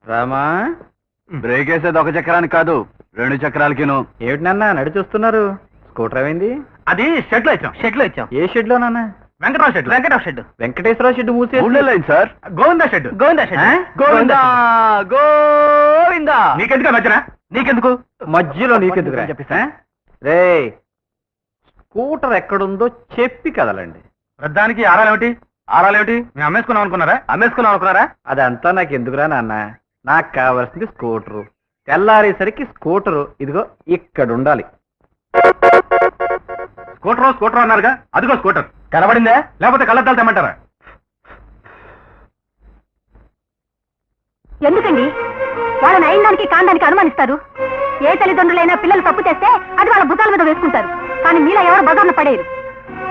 Rama break వేసేది ఒక చక్రానికి కాదు 2 చక్రాలకిను. ఏమిటి నాన్న నడి చూస్తున్నారు? స్కూటర్ అయింది. అది షెడ్ లో ఇచ్చాం. ఏ షెడ్ లో నాన్న? వెంకటరావు షెడ్. వెంకటేశ్వర షెడ్ మూసేసి సార్. గోవిందా షెడ్. గోవిందా నీకెందుకు మధ్యన? నీకెందుకు మధ్యలో నీకెందుకు చెప్పిస్తా. రే స్కూటర్ ఎక్కడుందో చెప్పి కదలండి. వృద్ధానికి ఆరాలేమిటి? మేము అమ్మేసుకున్నాం అనుకున్నారా? అదంతా నాకు ఎందుకురా నాన్న, నాకు కావాల్సింది స్కూటరు. తెల్లారేసరికి స్కూటరు ఇదిగో ఇక్కడ ఉండాలి. స్కూటర్ అన్నారుగా, అదిగో స్కూటర్. కనబడిందే? లేకపోతే కళ్ళద్దాలు తెమ్మంటారా? ఎందుకండి వాళ్ళని అయిన దానికి కాండానికి అనుమానిస్తారు? ఏ తల్లిదండ్రులైనా పిల్లలు తప్పు చేస్తే అది వాళ్ళ భుజాల మీద వేసుకుంటారు. కానీ మీలా ఎవరు బజార్ను పడేరు.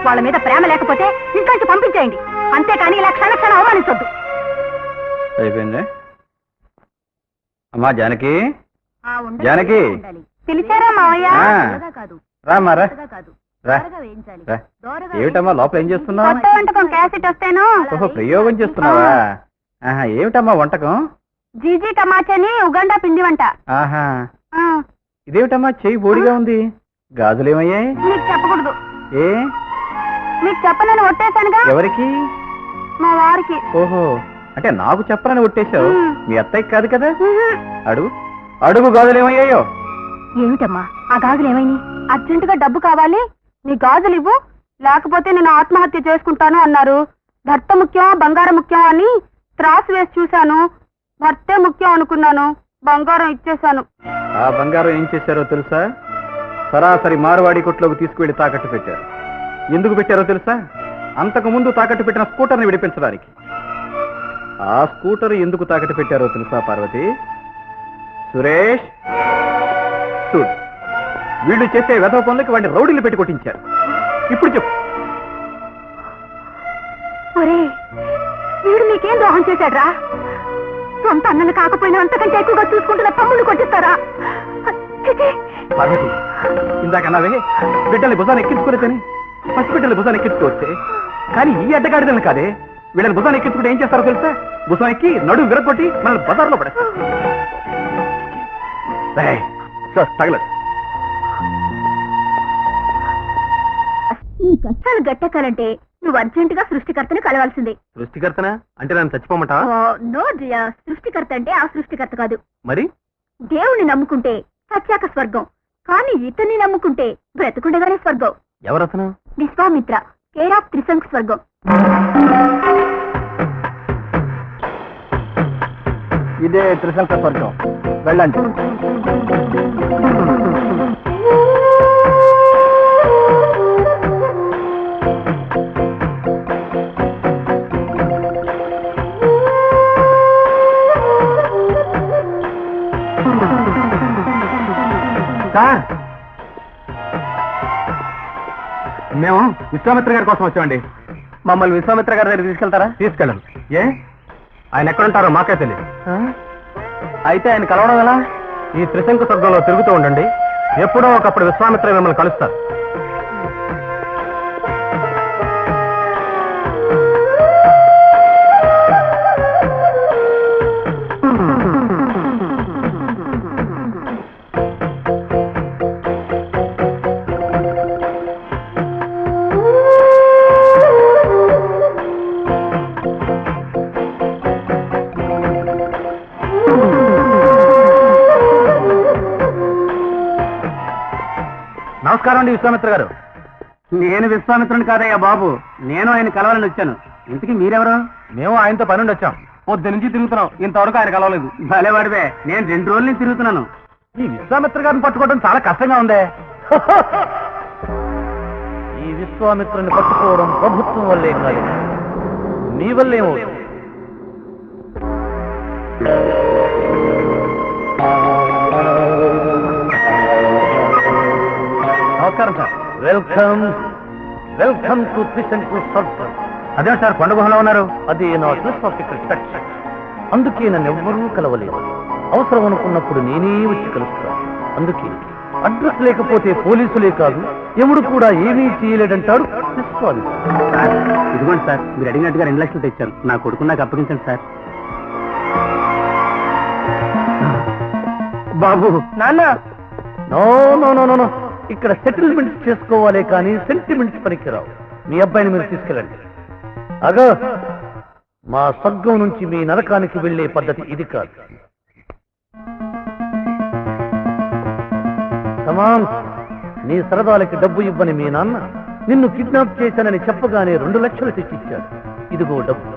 వాళ్ళ మీద ప్రేమ లేకపోతే ఇంట్లోంచి పంపించేయండి. అంతేకాని ఇలా క్షణ అవమానించొద్దు. అయిపోయింది. అమ్మా జానకి, పిలిచారా మావయ్య? రామారా ఏమిటమ్మా లోపల ఏం చేస్తున్నావు? కొత్త వంటకం క్యాసెట్ వస్తేను. ఓహో ప్రయోగం చేస్తున్నావా? ఏమిటమ్మా వంటకం? జీజీ టమాచని ఉగండా పిండి వంట. ఆహా ఇదేమిటమ్మా చెయ్యి బోడిగా ఉంది, గాజులేమయ్యాయి? మీకు చెప్పకూడదు. ఏ మీకు చెప్పనని ఒట్టేశానుగా. ఎవరికి? మా వారికి. ఓహో అంటే నాకు చెప్పనని ఒట్టేశావు. మీ అత్తయ్యకి కాదు కదా? అడుగు గాజులేమయ్యాయో? ఏమిటమ్మా ఆ గాజులు ఏమైంది? అర్జెంటుగా డబ్బు కావాలి, నీ గాజులు ఇవ్వు, లేకపోతే నేను ఆత్మహత్య చేసుకుంటాను అన్నారు. భర్త ముఖ్యం బంగారం ముఖ్యం అని త్రాసు వేసి చూశాను. భర్తే ముఖ్యం అనుకున్నాను, బంగారం ఇచ్చేశాను. ఆ బంగారం ఏం చేశారో తెలుసా? సరాసరి మార్వాడి కొట్లోకి తీసుకువెళ్లి తాకట్టు పెట్టారు. ఎందుకు పెట్టారో తెలుసా? అంతకు ముందు తాకట్టు పెట్టిన స్కూటర్ని విడిపించడానికి. ఆ స్కూటర్ ఎందుకు తాకట్టు పెట్టారో తెలుసా పార్వతి? సురేష్ చూడు, వీళ్ళు చేసే వెధవ పనులకి వాడిని రౌడీలు పెట్టి కొట్టించారు. ఇప్పుడు చెప్పు. ఒరే వీడు నీకేం ద్రోహం చేశాడ్రా? సొంత అన్నలు కాకపోయినా అంతకంటే ఎక్కువగా చూసుకుంటున్న తమ్ముళ్ళు కొట్టిస్తారా? పార్వతి ఇందాక అన్నావే బిడ్డల్ని భుజాన్ని ఎక్కించుకోలేదని. పసిబిడ్డలు భుజాన్ని ఎక్కించుకోవచ్చే, కానీ ఈ అడ్డగాడిదలను కాదే. వీళ్ళని భుజాన్ని ఎక్కించుకుంటే ఏం చేస్తారో తెలుసా? భుజం ఎక్కి నడుము విరగొట్టి మనల్ని బజార్లో పడేస్తారు. తగలదు. నీ కష్టాలు గట్టెక్కాలంటే నువ్వు అర్జెంటుగా సృష్టికర్తని కలవాల్సిందే. సృష్టికర్తనా అంటే నన్ను చచ్చిపోమంటా? నో డియర్, సృష్టికర్త అంటే ఆ సృష్టికర్త కాదు. మరి దేవుణ్ణి నమ్ముకుంటే సత్యాక స్వర్గం, కానీ ఇతన్ని నమ్ముకుంటే బ్రతుకుండగానే స్వర్గం. ఎవరతను? విశ్వామిత్ర, కేర్ ఆఫ్ త్రిశంక్ స్వర్గం. ఇదే త్రిశంక స్వర్గం, వెళ్ళండి. సార్ మేము విశ్వామిత్ర గారి కోసం వచ్చామండి. మమ్మల్ని విశ్వామిత్ర గారి దగ్గర తీసుకెళ్తారా? తీసుకెళ్ళండి. ఏ ఆయన ఎక్కడుంటారో మాకే తెలియదు. అయితే ఆయన కలవడం ఎలా? ఈ త్రిశంకు స్వర్గంలో తిరుగుతూ ఉండండి, ఎప్పుడో ఒకప్పుడు విశ్వామిత్ర మిమ్మల్ని కలుస్తారు. నమస్కారం అండి విశ్వామిత్ర గారు. నేను విశ్వామిత్రుని కాదయ్యా బాబు, నేను ఆయన కలవాలని వచ్చాను. ఇంతకీ మీరెవరు? మేము ఆయనతో పని నుండి వచ్చాం. పొద్దు నుంచి తిరుగుతున్నాం, ఇంతవరకు ఆయన కలవలేదు. భలేవాడివే, నేను 2 రోజుల నుంచి తిరుగుతున్నాను. ఈ విశ్వామిత్ర గారిని పట్టుకోవడం చాలా కష్టంగా ఉందే. ఈ విశ్వామిత్రుని పట్టుకోవడం ప్రభుత్వం వల్లే కాదు, నీ వల్లేమో. నమస్కారం సార్. వెల్కమ్ వెల్కమ్ టు త్రిశంకు స్వర్గం. అదే సార్ కొండ గుహలో ఉన్నారు. అది నా అదృష్టం. అందుకే నన్ను ఎవ్వరూ కలవలేదు. అవసరం అనుకున్నప్పుడు నేనే వచ్చి కలుస్తాను. అందుకే అడ్రస్ లేకపోతే పోలీసులే కాదు ఎవడు కూడా ఏమీ చేయలేడంటాడు విశ్వామిత్రుడు. ఇదిగోండి సార్, మీరు అడిగినట్టుగా 2 లక్షలు తెచ్చాను. నా కొడుకు నాకు అప్పగించండి సార్. బాబు నాన్న no no no no no ఇక్కడ సెటిల్మెంట్స్ చేసుకోవాలి కానీ సెంటిమెంట్స్ పనికిరావు. మీ అబ్బాయిని మీరు తీసుకెళ్ళండి. అగో మా స్వర్గం నుంచి మీ నరకానికి వెళ్లే పద్ధతి ఇది కాదు. సమాన్ నీ సరదాలకి డబ్బు ఇవ్వని మీ నాన్న నిన్ను కిడ్నాప్ చేశానని చెప్పగానే 2 లక్షలు తెచ్చిచ్చాడు. ఇదిగో డబ్బు.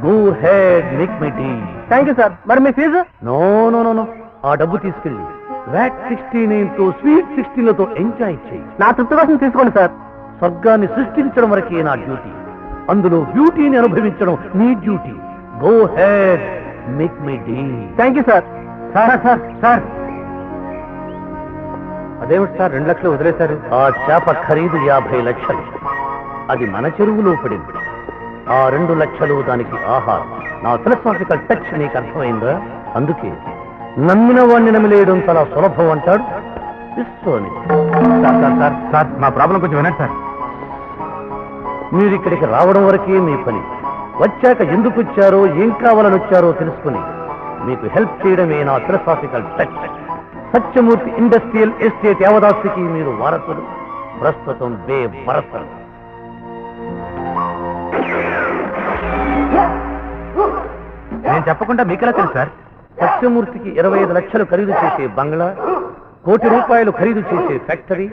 Go ahead make my day. Thank you sir. మరి మీ ఫీజు? నో నో నో నో ఆ డబ్బు తీసుకెళ్ళి వ్యాట్ 16 స్వీట్ 16లతో ఎంజాయ్ చేయి. నా తృప్తి కోసం తీసుకోండి సార్. స్వర్గాన్ని సృష్టించడం వరకే నా డ్యూటీ, అందులో బ్యూటీని అనుభవించడం నీ duty. Go ahead make my day. Thank you sir. Sir sir sir అదేమిటి సార్ 2 లక్షలు వదిలేశారు? ఆ చేప ఖరీదు 50 లక్షలు. అది మన చెరువులో పడింది. ఆ 2 లక్షలు దానికి ఆహారం. నా ఫిలసాఫికల్ టచ్ నీకు అర్థమైందా? అందుకే నమ్మిన వాడిని నమ్మిలేయడం చాలా సులభం అంటాడు విశ్వామిత్రుడు. సార్ సార్ సార్ సార్ మా ప్రాబ్లం కొంచెం వినండి సార్. మీరు ఇక్కడికి రావడం వరకే మీ పని. వచ్చాక ఎందుకు వచ్చారో ఏం కావాలని వచ్చారో తెలుసుకుని మీకు హెల్ప్ చేయడమే నా philosophical touch. Satyamurthy industrial estate యావదాస్తికి మీరు వారసులు, ప్రస్తుతం బేబరసలు. నేను చెప్పకుండా మీకెలా తెలుసు సార్? సత్యమూర్తికి 25 లక్షలు ఖరీదు చేసే బంగ్లా, 1 కోటి రూపాయలు ఖరీదు చేసే ఫ్యాక్టరీ,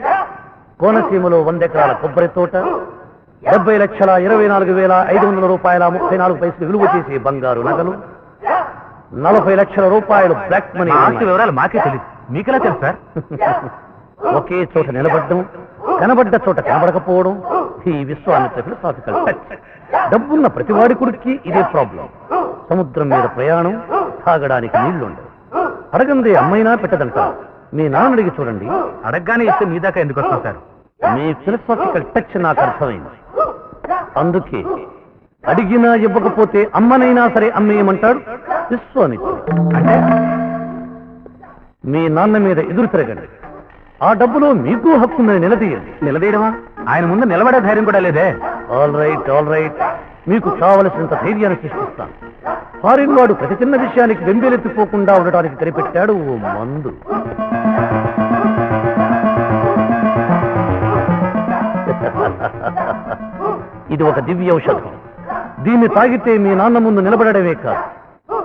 కోనసీమలో 100 ఎకరాల కొబ్బరి తోట, 70,24,500 రూపాయల 34 పైసలు విలువ చేసే బంగారు నగలు, 40 లక్షల రూపాయలు బ్లాక్ మనీ. ఆస్తి వివరాలు మాకే తెలియదు, మీకెలా తెలుసు సార్? ఒకే చోట నిలబడ్డం, కనబడ్డ చోట కనబడకపోవడం ఈ విశ్వామిత్ర ఫిలసాఫికల్ టచ్. డబ్బున్న ప్రతివాడి కొడుక్కి ఇదే ప్రాబ్లం. సముద్రం మీద ప్రయాణం, తాగడానికి నీళ్లుండవు. అడగందే అమ్మైనా పెట్టదంటారు. మీ నాన్న అడిగి చూడండి. అడగగానే ఇస్తే మీ దాకా ఎందుకు వస్తాం సార్? మీ ఫిలసాఫికల్ టచ్ నాకు అర్థమైంది. అందుకే అడిగినా ఇవ్వకపోతే అమ్మనైనా సరే అమ్మేయమంటాడు విశ్వామిత్రుడు. అంటే మీ నాన్న మీద ఎదురు తిరగండి. ఆ డబ్బులో మీకు హక్కుందని నిలదీయండి. నిలదీయడమా? ఆయన ముందు నిలబడే ధైర్యం కూడా లేదే. ఆల్ రైట్ ఆల్ రైట్, మీకు కావలసినంత ధైర్యాన్ని సృష్టిస్తాను. ఫారిన్ వాడు ప్రతి చిన్న విషయానికి వెంబేలెత్తిపోకుండా ఉండటానికి కనిపెట్టాడు ఓ మందు. ఇది ఒక దివ్య ఔషధం. దీన్ని తాగితే మీ నాన్న ముందు నిలబడమే కాదు,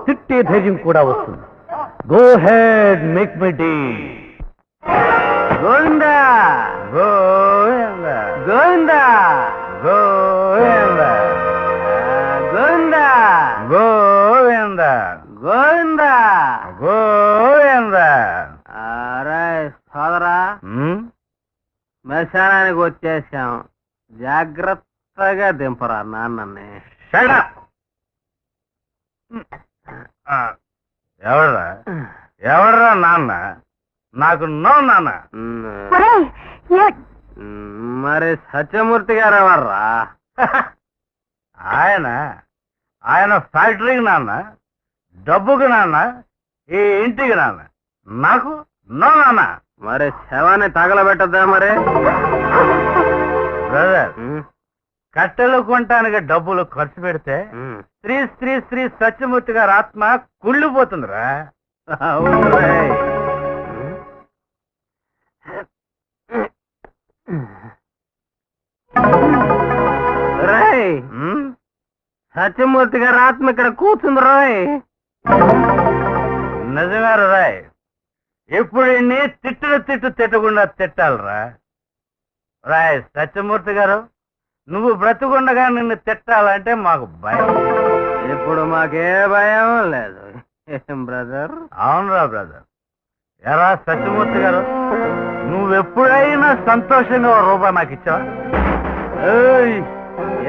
తిట్టే ధైర్యం కూడా వస్తుంది. Go ahead make my day. Govinda Govinda Govinda Govinda Govinda Govinda Govinda Govinda. అరే సోదరా, శ్మశానానికి వచ్చేసాం. జాగ్రత్తగా దింపరా నాన్నని. ఎవడరా ఎవడరా నాన్న? నాకు నో నాన్న. ఒరేయ్, మరి సత్యమూర్తి గారు ఎవర్రా? ఆయన ఫ్యాక్టరీకి నాన్న, డబ్బుకి నాన్న, ఈ ఇంటికి నాన్న. నాకు నో నాన్న. మరి శవాన్ని తగలబెట్టద్దా మరి? బ్రదర్, కట్టెలు కొనటానికి డబ్బులు ఖర్చు పెడితే శ్రీ శ్రీ శ్రీ సత్యమూర్తి గారి ఆత్మ కుళ్ళిపోతుందిరా. అవును రేయ్. రేయ్, సత్యమూర్తి గారి ఆత్మ ఇక్కడ కూర్చుంది రాయ్. నిజమేరా రాయ్. ఇప్పుడు ఇన్ని తిట్టు తిట్టకుండా తిట్టాలరా రాయ్. సత్యమూర్తి గారు, నువ్వు బ్రతుకుండగా నిన్ను తిట్టాలంటే మాకు భయం. ఇప్పుడు మాకే భయం లేదు. ఏం బ్రదర్? అవునరా బ్రదర్. ఎరా సత్యమూర్తి గారు, నువ్వెప్పుడైనా సంతోషంగా ఓ రూపాయి మాకు ఇచ్చావా? ఏయ్,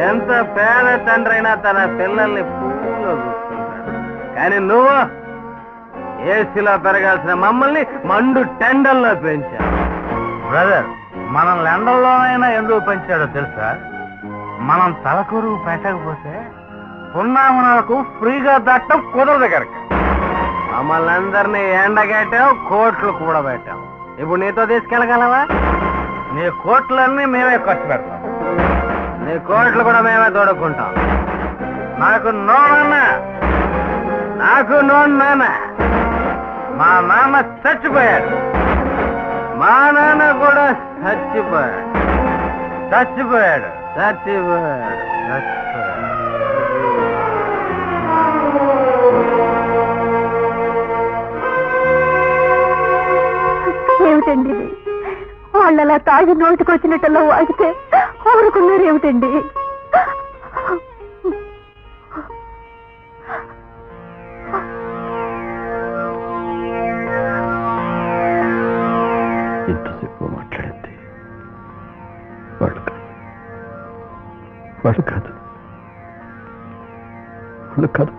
ఎంత పేద తండ్రి అయినా తన పిల్లల్ని పూలో చూసుకుంటాడు. కానీ నువ్వు ఏసీలో పెరగాల్సిన మమ్మల్ని మండు టెండల్లో పెంచావు. బ్రదర్, మనం ఎండల్లోనైనా ఎందుకు పెంచాడో తెలుసా? మనం తలకూరు పెట్టకపోతే పున్నామనకు ఫ్రీగా దాటం కుదరదు కనుక. మమ్మల్ని అందరినీ ఎండగట్టావు, కోట్లు కూడా పెట్టావు. ఇప్పుడు నీతో తీసుకెళ్ళగలవా? నీ కోట్లన్నీ మేమే ఖర్చు పెడతాం. నీ కోట్లు కూడా మేమే తోడుకుంటాం. నాకు నో నాన్న. నాకు నో నాన్న. మా నాన్న చచ్చిపోయాడు, మా నాన్న కూడా చచ్చిపోయాడు, చచ్చిపోయాడు, చచ్చిపోయాడు, చచ్చిపోయాడు. ఏమిటండి ఇది? వాళ్ళు అలా తాగి నోటికి వచ్చినట్టలా వాగితే ఊరుకున్నారు ఏమిటండి? ఎంతసేపు మాట్లాడింది వాళ్ళు కాదు, వాళ్ళు కాదు, వాళ్ళు కాదు.